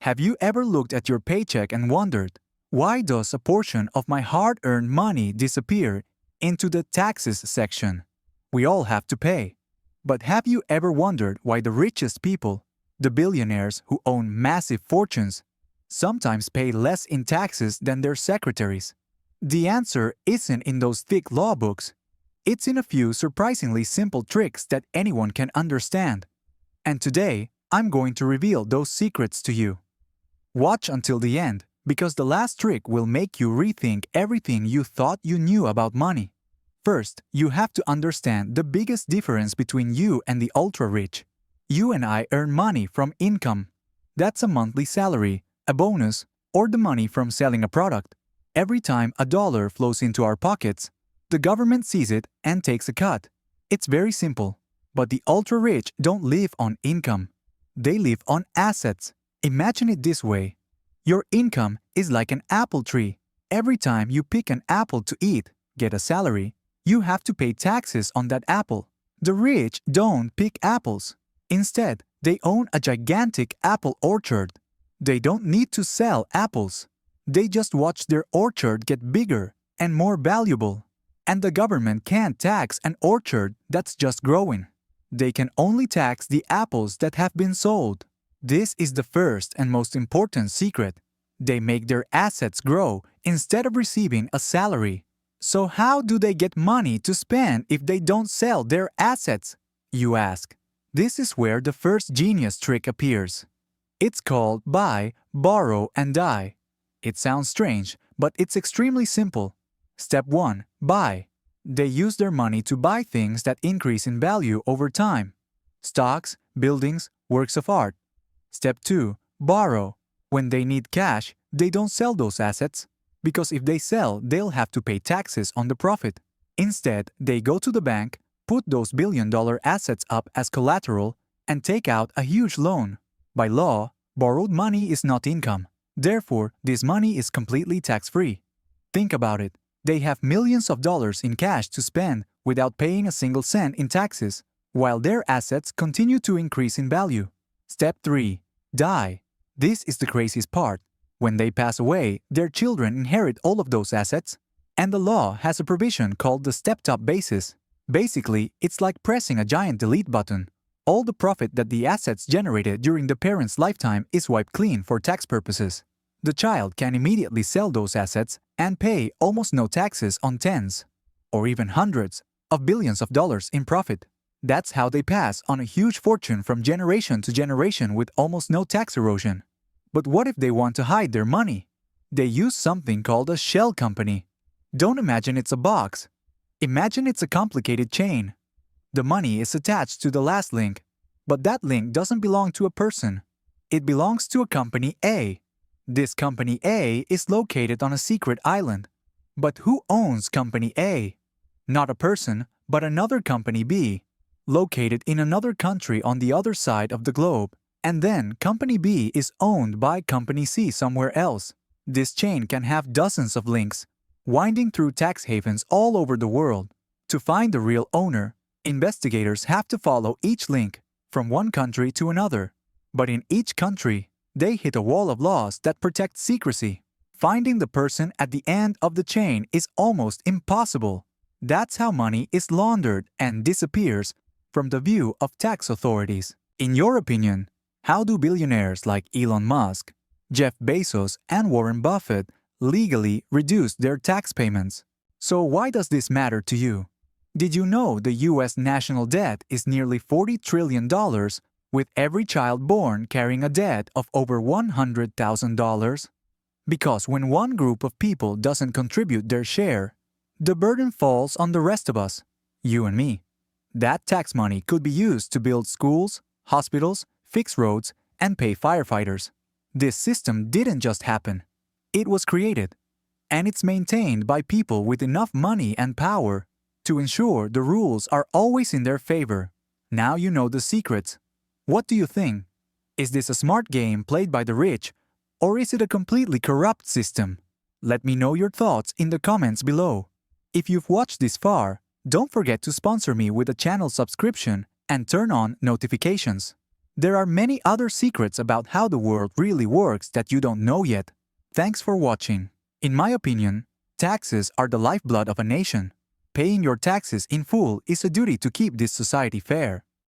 Have you ever looked at your paycheck and wondered, why does a portion of my hard-earned money disappear into the taxes section? We all have to pay. But have you ever wondered why the richest people, the billionaires who own massive fortunes, sometimes pay less in taxes than their secretaries? The answer isn't in those thick law books. It's in a few surprisingly simple tricks that anyone can understand. And today, I'm going to reveal those secrets to you. Watch until the end, because the last trick will make you rethink everything you thought you knew about money. First, you have to understand the biggest difference between you and the ultra-rich. You and I earn money from income. That's a monthly salary, a bonus, or the money from selling a product. Every time a dollar flows into our pockets, the government sees it and takes a cut. It's very simple. But the ultra-rich don't live on income. They live on assets. Imagine it this way. Your income is like an apple tree. Every time you pick an apple to eat, get a salary, you have to pay taxes on that apple. The rich don't pick apples. Instead, they own a gigantic apple orchard. They don't need to sell apples. They just watch their orchard get bigger and more valuable. And the government can't tax an orchard that's just growing. They can only tax the apples that have been sold. This is the first and most important secret. They make their assets grow instead of receiving a salary. So how do they get money to spend if they don't sell their assets? You ask. This is where the first genius trick appears. It's called buy, borrow, and die. It sounds strange, but it's extremely simple. Step 1. Buy. They use their money to buy things that increase in value over time. Stocks, buildings, works of art. Step 2. Borrow. When they need cash, they don't sell those assets, because if they sell, they'll have to pay taxes on the profit. Instead, they go to the bank, put those billion-dollar assets up as collateral, and take out a huge loan. By law, borrowed money is not income. Therefore, this money is completely tax-free. Think about it. They have millions of dollars in cash to spend without paying a single cent in taxes, while their assets continue to increase in value. Step 3. Die. This is the craziest part. When they pass away, their children inherit all of those assets, and the law has a provision called the stepped-up basis. Basically, it's like pressing a giant delete button. All the profit that the assets generated during the parent's lifetime is wiped clean for tax purposes. The child can immediately sell those assets and pay almost no taxes on tens, or even hundreds, of billions of dollars in profit. That's how they pass on a huge fortune from generation to generation with almost no tax erosion. But what if they want to hide their money? They use something called a shell company. Don't imagine it's a box. Imagine it's a complicated chain. The money is attached to the last link, but that link doesn't belong to a person. It belongs to a company A. This company A is located on a secret island. But who owns company A? Not a person, but another company B, located in another country on the other side of the globe. And then company B is owned by company C somewhere else. This chain can have dozens of links, winding through tax havens all over the world. To find the real owner, investigators have to follow each link from one country to another. But in each country, they hit a wall of laws that protect secrecy. Finding the person at the end of the chain is almost impossible. That's how money is laundered and disappears from the view of tax authorities. In your opinion, how do billionaires like Elon Musk, Jeff Bezos, and Warren Buffett legally reduce their tax payments? So why does this matter to you? Did you know the US national debt is nearly $40 trillion, with every child born carrying a debt of over $100,000? Because when one group of people doesn't contribute their share, the burden falls on the rest of us, you and me. That tax money could be used to build schools, hospitals, fix roads, and pay firefighters. This system didn't just happen. It was created. And it's maintained by people with enough money and power to ensure the rules are always in their favor. Now you know the secrets. What do you think? Is this a smart game played by the rich, or is it a completely corrupt system? Let me know your thoughts in the comments below. If you've watched this far, don't forget to sponsor me with a channel subscription and turn on notifications. There are many other secrets about how the world really works that you don't know yet. Thanks for watching. In my opinion, taxes are the lifeblood of a nation. Paying your taxes in full is a duty to keep this society fair.